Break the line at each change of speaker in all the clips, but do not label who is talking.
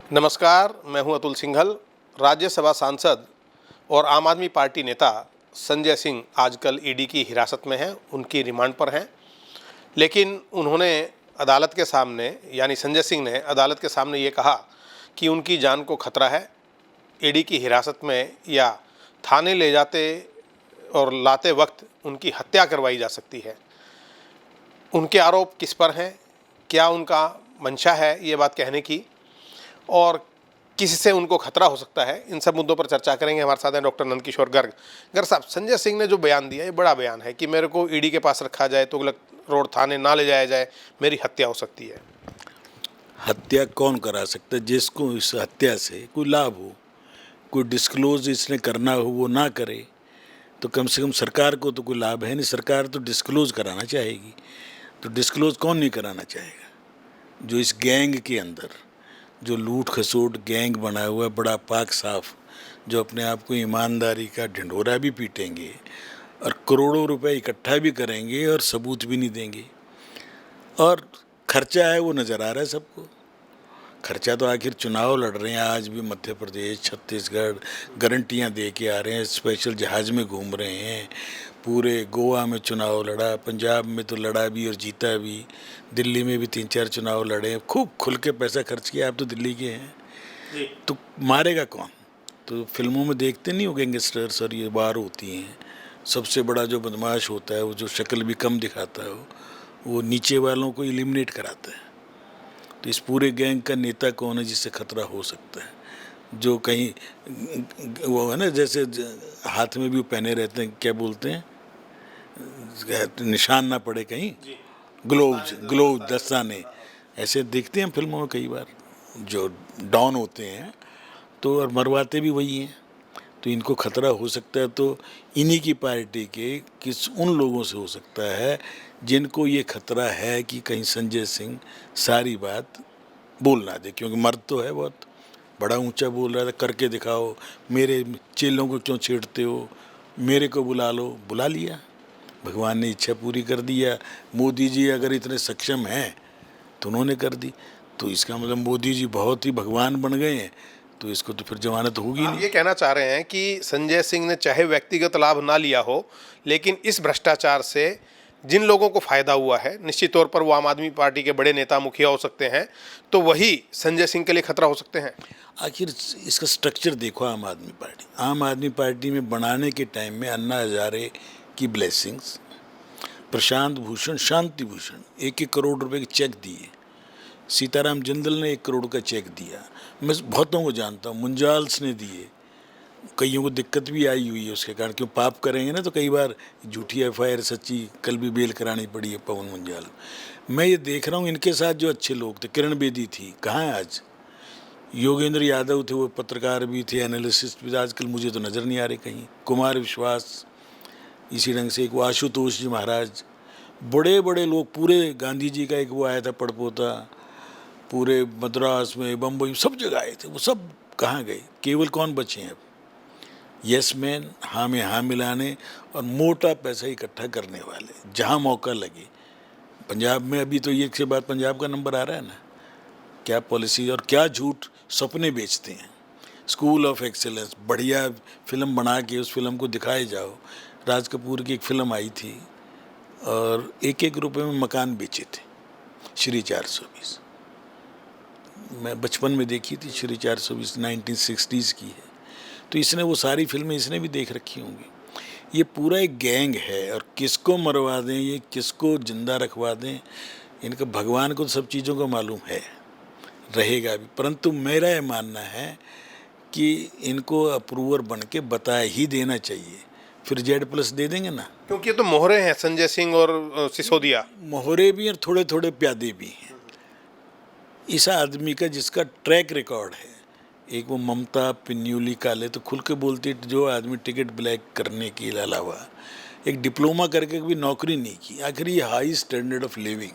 नमस्कार, मैं हूं अतुल सिंघल। राज्यसभा सांसद और आम आदमी पार्टी नेता संजय सिंह आजकल ईडी की हिरासत में हैं, उनकी रिमांड पर हैं। लेकिन उन्होंने अदालत के सामने यानी संजय सिंह ने अदालत के सामने ये कहा कि उनकी जान को खतरा है। ईडी की हिरासत में या थाने ले जाते और लाते वक्त उनकी हत्या करवाई जा सकती है। उनके आरोप किस पर हैं, क्या उनका मंशा है ये बात कहने की, और किससे उनको खतरा हो सकता है, इन सब मुद्दों पर चर्चा करेंगे। हमारे साथ हैं डॉक्टर नंदकिशोर गर्ग। गर्ग साहब, संजय सिंह ने जो बयान दिया ये बड़ा बयान है कि मेरे को ईडी के पास रखा जाए, तुगलक रोड थाने ना ले जाया जाए, मेरी हत्या हो सकती है।
हत्या कौन करा सकता है? जिसको इस हत्या से कोई लाभ हो, कोई डिस्क्लोज इसने करना हो वो ना करे, तो कम से कम सरकार को तो कोई लाभ है नहीं। सरकार तो डिस्क्लोज कराना चाहेगी, तो डिस्क्लोज कौन नहीं कराना चाहेगा? जो इस गैंग के अंदर जो लूट खसोट गैंग बना हुआ है, बड़ा पाक साफ, जो अपने आप को ईमानदारी का ढिंढोरा भी पीटेंगे और करोड़ों रुपए इकट्ठा भी करेंगे और सबूत भी नहीं देंगे। और खर्चा है वो नज़र आ रहा है सबको। खर्चा तो आखिर चुनाव लड़ रहे हैं, आज भी मध्य प्रदेश छत्तीसगढ़ गारंटियां दे के आ रहे हैं, स्पेशल जहाज़ में घूम रहे हैं। पूरे गोवा में चुनाव लड़ा, पंजाब में तो लड़ा भी और जीता भी, दिल्ली में भी 3-4 चुनाव लड़े, खूब खुल के पैसा खर्च किया। आप तो दिल्ली के हैं जी। तो मारेगा कौन? तो फिल्मों में देखते नहीं हो गैंगस्टर्स और ये वार होती हैं, सबसे बड़ा जो बदमाश होता है, वो जो शक्ल भी कम दिखाता है, वो नीचे वालों को एलिमिनेट कराता है। तो इस पूरे गैंग का नेता कौन है जिससे खतरा हो सकता है? जो कहीं वो है ना, जैसे हाथ में भी पहने रहते हैं, क्या बोलते हैं, निशान ना पड़े कहीं, ग्लोव दस्ताने, ऐसे देखते हैं फिल्मों में कई बार जो डॉन होते हैं, तो और मरवाते भी वही हैं। तो इनको खतरा हो सकता है तो इन्हीं की पार्टी के किस उन लोगों से हो सकता है जिनको ये खतरा है कि कहीं संजय सिंह सारी बात बोल ना दे, क्योंकि मर्द तो है, बहुत बड़ा ऊंचा बोल रहा था, करके दिखाओ, मेरे चेलों को क्यों छेड़ते हो, मेरे को बुला लो। बुला लिया, भगवान ने इच्छा पूरी कर दिया। मोदी जी अगर इतने सक्षम हैं तो उन्होंने कर दी, तो इसका मतलब मोदी जी बहुत ही भगवान बन गए हैं, तो इसको तो फिर जमानत होगी नहीं।
ये कहना चाह रहे हैं कि संजय सिंह ने चाहे व्यक्तिगत लाभ ना लिया हो, लेकिन इस भ्रष्टाचार से जिन लोगों को फायदा हुआ है, निश्चित तौर पर वो आम आदमी पार्टी के बड़े नेता मुखिया हो सकते हैं, तो वही संजय सिंह के लिए खतरा हो सकते हैं।
आखिर इसका स्ट्रक्चर देखो। आम आदमी पार्टी में बनाने के टाइम में अन्ना हजारे की ब्लेसिंग्स, प्रशांत भूषण, शांति भूषण 1-1 करोड़ रुपए के चेक दिए, सीताराम जिंदल ने 1 करोड़ का चेक दिया, मैं बहुतों को जानता हूँ, मुंजाल्स ने दिए। कईयों को दिक्कत भी आई हुई है उसके कारण, क्यों पाप करेंगे ना तो कई बार झूठी FIR सच्ची, कल भी बेल करानी पड़ी है पवन मुंजाल। मैं ये देख रहा हूँ इनके साथ जो अच्छे लोग थे, किरण बेदी थी, कहाँ है आज? योगेंद्र यादव थे, वो पत्रकार भी थे, एनालिसिस्ट भी, आजकल मुझे तो नज़र नहीं आ रहे कहीं। कुमार विश्वास, इसी ढंग से एक वो आशुतोष जी महाराज, बड़े बड़े लोग, पूरे गांधी जी का एक वो आया था पड़पोता, पूरे मद्रास में, बम्बई, सब जगह आए थे, वो सब कहाँ गए? केवल कौन बचे हैं अब? यस मैन, हाँ में हाँ मिलाने और मोटा पैसा इकट्ठा करने वाले, जहाँ मौका लगे। पंजाब में अभी तो ये के बाद पंजाब का नंबर आ रहा है ना, क्या पॉलिसी और क्या झूठ सपने बेचते हैं। स्कूल ऑफ एक्सेलेंस, बढ़िया फिल्म बना के उस फिल्म को दिखाए जाओ। राज कपूर की एक फिल्म आई थी और 1-1 रुपये में मकान बेचे थे, श्री 420। मैं बचपन में देखी थी श्री 420, 1960s की है। तो इसने वो सारी फिल्में इसने भी देख रखी होंगी। ये पूरा एक गैंग है, और किसको मरवा दें, ये किसको जिंदा रखवा दें, इनका भगवान को सब चीज़ों का मालूम है, रहेगा भी। परंतु मेरा ये मानना है कि इनको अप्रूवर बन के बता ही देना चाहिए, फिर Z+ दे देंगे ना,
क्योंकि ये तो मोहरे हैं, संजय सिंह और सिसोदिया।
मोहरे भी और थोड़े थोड़े प्यादे भी हैं इस आदमी का, जिसका ट्रैक रिकॉर्ड है। एक वो ममता पिन्यूली काले तो खुल के बोलती है, जो आदमी टिकट ब्लैक करने के अलावा एक डिप्लोमा करके भी नौकरी नहीं की। आखिर ये हाई स्टैंडर्ड ऑफ लिविंग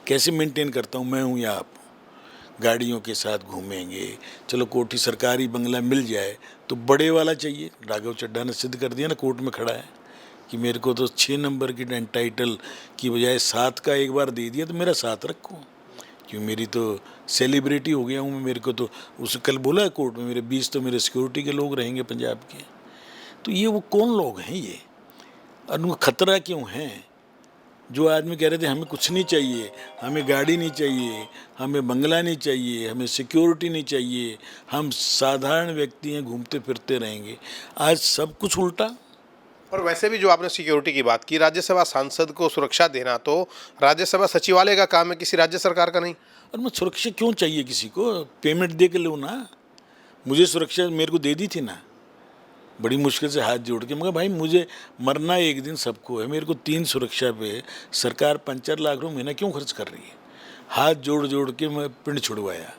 कैसे मेंटेन करता हूँ मैं, हूँ या आप? गाड़ियों के साथ घूमेंगे, चलो कोठी सरकारी बंगला मिल जाए तो बड़े वाला चाहिए। राघव चड्ढा ने सिद्ध कर दिया ना, कोर्ट में खड़ा है कि मेरे को तो 6 नंबर की टाइटल की बजाय 7 का एक बार दे दिया, तो मेरा 7 रखो। क्यों मेरी तो सेलिब्रिटी हो गया हूँ मैं, मेरे को तो उस कल बोला है कोर्ट में मेरे 20 तो मेरे सिक्योरिटी के लोग रहेंगे पंजाब के। तो ये वो कौन लोग हैं ये, और उनको खतरा क्यों है? जो आदमी कह रहे थे हमें कुछ नहीं चाहिए, हमें गाड़ी नहीं चाहिए, हमें बंगला नहीं चाहिए, हमें सिक्योरिटी नहीं चाहिए, हम साधारण व्यक्ति हैं, घूमते फिरते रहेंगे, आज सब कुछ उल्टा।
और वैसे भी जो आपने सिक्योरिटी की बात की, राज्यसभा सांसद को सुरक्षा देना तो राज्यसभा सचिवालय का काम है, किसी राज्य सरकार का नहीं।
और मैं सुरक्षा क्यों चाहिए किसी को? पेमेंट दे के लो ना, मुझे सुरक्षा मेरे को दे दी थी ना, बड़ी मुश्किल से हाथ जोड़ के, मगर भाई मुझे मरना एक दिन सबको है, मेरे को 3 सुरक्षा पे सरकार 5-4 लाख रुपये महीना क्यों खर्च कर रही है? हाथ जोड़ जोड़ के मैं पिंड छुड़वाया,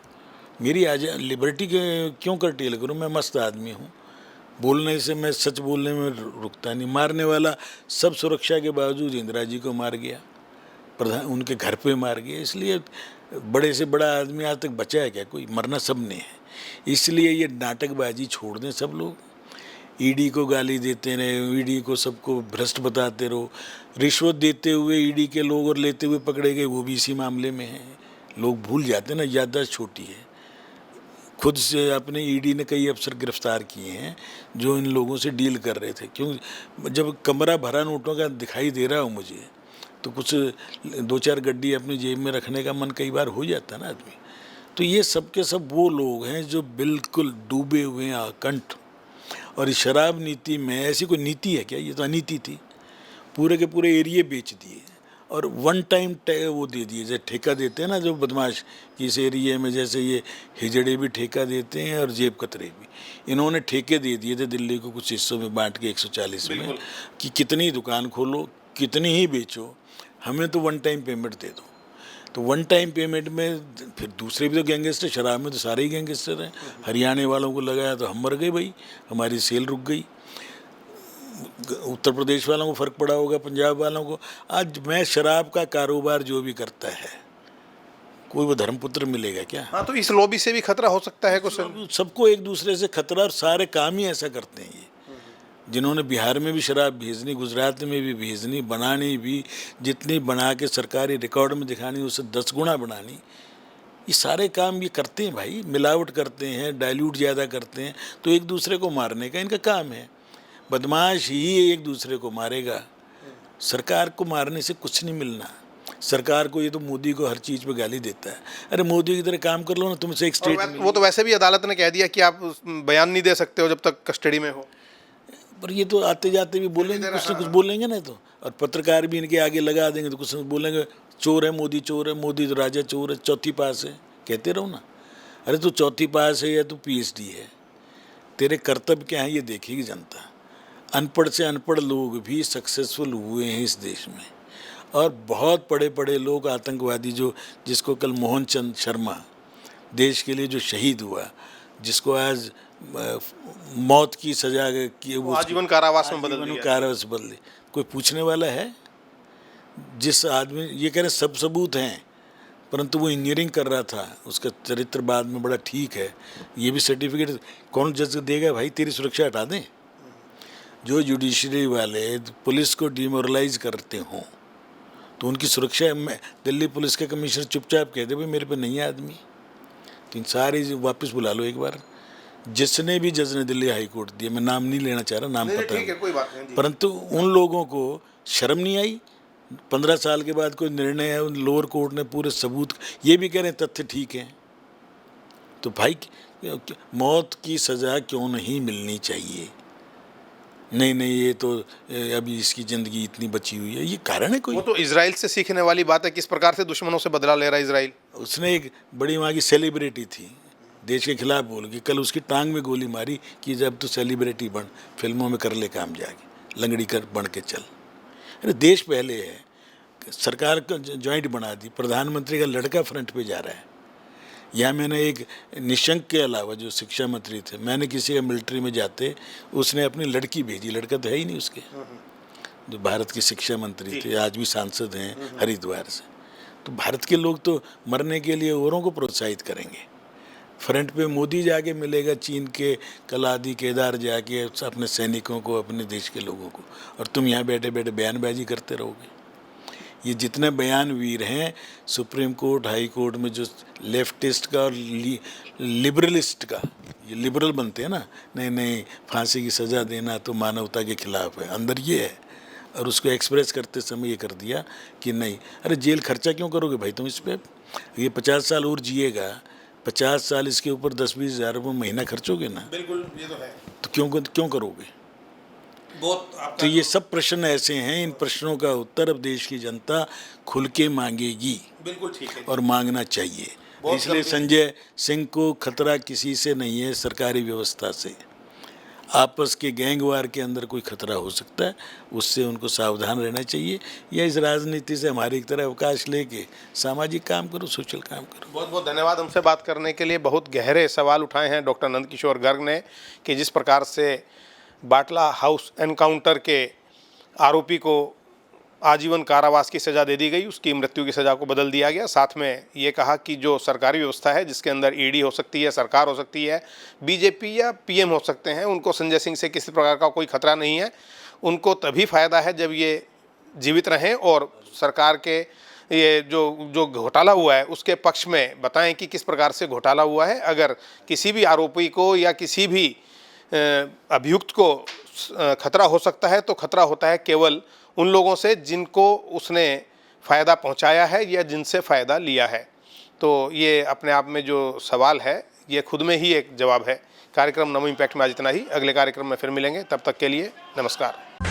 मेरी आज लिबर्टी के क्यों कर्टेल करूँ? मैं मस्त आदमी हूँ, बोलने से मैं सच बोलने में रुकता नहीं। मारने वाला सब सुरक्षा के बावजूद इंदिरा जी को मार गया, प्रधान उनके घर पे मार गया, इसलिए बड़े से बड़ा आदमी आज तक बचा है क्या कोई? मरना सब ने है। इसलिए ये नाटकबाजी छोड़ दें सब लोग, ईडी को गाली देते रहे, ईडी को सबको भ्रष्ट बताते रहो, रिश्वत देते हुए ईडी के लोग और लेते हुए पकड़े गए, वो भी इसी मामले में हैं। लोग भूल जाते हैं ना, याददाश्त छोटी है। खुद से अपने ईडी ने कई अफसर गिरफ्तार किए हैं जो इन लोगों से डील कर रहे थे। क्यों? जब कमरा भरा नोटों का दिखाई दे रहा हो मुझे, तो कुछ 2-4 गड्डी अपनी जेब में रखने का मन कई बार हो जाता है ना आदमी। तो ये सब के सब वो लोग हैं जो बिल्कुल डूबे हुए हैं आकंठ। और इस शराब नीति में ऐसी कोई नीति है क्या? ये तो अनीति थी। पूरे के पूरे एरिए बेच दिए और वन टाइम वो दे दिए, जैसे ठेका देते हैं ना जो बदमाश कि इस एरिए में, जैसे ये हिजड़े भी ठेका देते हैं और जेब कतरे भी। इन्होंने ठेके दे दिए थे दिल्ली को कुछ हिस्सों में बांट के 140 में कि कितनी दुकान खोलो, कितनी ही बेचो, हमें तो वन टाइम पेमेंट दे दो। तो वन टाइम पेमेंट में फिर दूसरे भी तो गैंगस्टर, शराब में तो सारे ही गैंगस्टर हैं। हरियाणा वालों को लगाया तो हम मर गए भाई, हमारी सेल रुक गई। उत्तर प्रदेश वालों को फ़र्क पड़ा होगा, पंजाब वालों को। आज मैं शराब का कारोबार जो भी करता है, कोई वो धर्मपुत्र मिलेगा क्या?
हाँ, तो इस लॉबी से भी खतरा हो सकता है कुछ।
सबको एक दूसरे से खतरा, और सारे काम ही ऐसा करते हैं ये। जिन्होंने बिहार में भी शराब भेजनी, गुजरात में भी भेजनी, बनानी भी, जितनी बना के सरकारी रिकॉर्ड में दिखानी उससे 10 गुना बनानी, ये सारे काम ये करते हैं भाई। मिलावट करते हैं, डाइल्यूट ज़्यादा करते हैं, तो एक दूसरे को मारने का इनका काम है। बदमाश ही एक दूसरे को मारेगा, सरकार को मारने से कुछ नहीं मिलना। सरकार को, ये तो मोदी को हर चीज़ पे गाली देता है। अरे मोदी की तरह काम कर लो ना, तुमसे एक स्टेट।
वो तो वैसे भी अदालत ने कह दिया कि आप बयान नहीं दे सकते हो जब तक कस्टडी में हो।
पर ये तो आते जाते भी बोलेंगे, कुछ ना कुछ बोलेंगे ना, तो और पत्रकार भी इनके आगे लगा देंगे तो कुछ ना बोलेंगे, चोर है मोदी, चोर है मोदी, तो राजा चोर है, चौथी पास है, कहते रहो ना। अरे तू चौथी पास है या तू PhD है, तेरे कर्तव्य क्या है ये देखेगी जनता। अनपढ़ से अनपढ़ लोग भी सक्सेसफुल हुए हैं इस देश में, और बहुत बड़े बड़े लोग, आतंकवादी जो, जिसको कल मोहन चंद शर्मा देश के लिए जो शहीद हुआ, जिसको आज मौत की सजा की, वो
आजीवन कारावास में बदल
दिया, कोई पूछने वाला है? जिस आदमी, ये कह रहे सब सबूत हैं, परंतु वो इंजीनियरिंग कर रहा था, उसका चरित्र बाद में बड़ा ठीक है, ये भी सर्टिफिकेट कौन जज देगा भाई? तेरी सुरक्षा हटा दें। जो जुडिशरी वाले पुलिस को डिमोरलाइज करते हों तो उनकी सुरक्षा, में दिल्ली पुलिस के कमिश्नर चुपचाप कहते भाई मेरे पे नहीं है आदमी, तो इन सारी वापस बुला लो एक बार। जिसने भी जज ने दिल्ली हाई कोर्ट दिया, मैं नाम नहीं लेना चाह रहा, नाम पता है,
कोई बात नहीं,
परंतु उन लोगों को शर्म नहीं आई? 15 साल के बाद कोई निर्णय है, उन लोअर कोर्ट ने पूरे सबूत, ये भी कह रहे हैं तथ्य ठीक है, तो भाई मौत की सज़ा क्यों नहीं मिलनी चाहिए? नहीं नहीं, ये तो अभी इसकी ज़िंदगी इतनी बची हुई है, ये कारण है कोई?
वो तो इजराइल से सीखने वाली बात है, किस प्रकार से दुश्मनों से बदला ले रहा है इजराइल।
उसने एक बड़ी वहाँ की सेलिब्रिटी थी, देश के खिलाफ बोल के, कल उसकी टांग में गोली मारी कि जब तू सेलिब्रिटी बन, फिल्मों में कर ले काम, जाके लंगड़ी कर बन के चल। अरे देश पहले है, सरकार का जॉइंट बना दी, प्रधानमंत्री का लड़का फ्रंट पे जा रहा है। यहाँ मैंने एक निशंक के अलावा जो शिक्षा मंत्री थे, मैंने किसी का मिलिट्री में जाते उसने अपनी लड़की भेजी, लड़का तो है ही नहीं उसके, जो भारत के शिक्षा मंत्री थे, आज भी सांसद हैं हरिद्वार से। तो भारत के लोग तो मरने के लिए औरों को प्रोत्साहित करेंगे। फ्रंट पे मोदी जाके मिलेगा चीन के कलादी केदार जाके अपने सैनिकों को, अपने देश के लोगों को, और तुम यहाँ बैठे बैठे बयानबाजी करते रहोगे। ये जितने बयानवीर हैं सुप्रीम कोर्ट, हाई कोर्ट में, जो लेफ्टिस्ट का और लिबरलिस्ट का, ये लिबरल बनते हैं ना, नहीं नहीं फांसी की सज़ा देना तो मानवता के खिलाफ है, अंदर ये है। और उसको एक्सप्रेस करते समय ये कर दिया कि नहीं, अरे जेल खर्चा क्यों करोगे भाई तुम इस पर? ये 50 साल और जिएगा, 50 साल इसके ऊपर 10-20 हज़ार रुपये महीना खर्चोगे ना,
बिल्कुल, ये तो है।
तो क्यों करोगे?
बहुत
तो ये सब प्रश्न ऐसे हैं, इन प्रश्नों का उत्तर अब देश की जनता खुल के मांगेगी,
बिल्कुल ठीक है।
और मांगना चाहिए।
बहुत
इसलिए संजय सिंह को खतरा किसी से नहीं है, सरकारी व्यवस्था से। आपस के गैंगवार के अंदर कोई खतरा हो सकता है, उससे उनको सावधान रहना चाहिए, या इस राजनीति से हमारी तरह अवकाश लेके सामाजिक काम करो, सोशल काम करो।
बहुत बहुत धन्यवाद हमसे बात करने के लिए। बहुत गहरे सवाल उठाए हैं डॉक्टर नंदकिशोर गर्ग ने कि जिस प्रकार से बाटला हाउस एनकाउंटर के आरोपी को आजीवन कारावास की सज़ा दे दी गई, उसकी मृत्यु की सज़ा को बदल दिया गया। साथ में ये कहा कि जो सरकारी व्यवस्था है जिसके अंदर ईडी हो सकती है, सरकार हो सकती है, बीजेपी या पीएम हो सकते हैं, उनको संजय सिंह से किसी प्रकार का कोई खतरा नहीं है। उनको तभी फ़ायदा है जब ये जीवित रहें और सरकार के ये जो घोटाला हुआ है उसके पक्ष में बताएं कि किस प्रकार से घोटाला हुआ है। अगर किसी भी आरोपी को या किसी भी अभियुक्त को खतरा हो सकता है तो खतरा होता है केवल उन लोगों से जिनको उसने फ़ायदा पहुंचाया है या जिनसे फ़ायदा लिया है। तो ये अपने आप में जो सवाल है ये खुद में ही एक जवाब है। कार्यक्रम नमो इम्पैक्ट में आज इतना ही। अगले कार्यक्रम में फिर मिलेंगे, तब तक के लिए नमस्कार।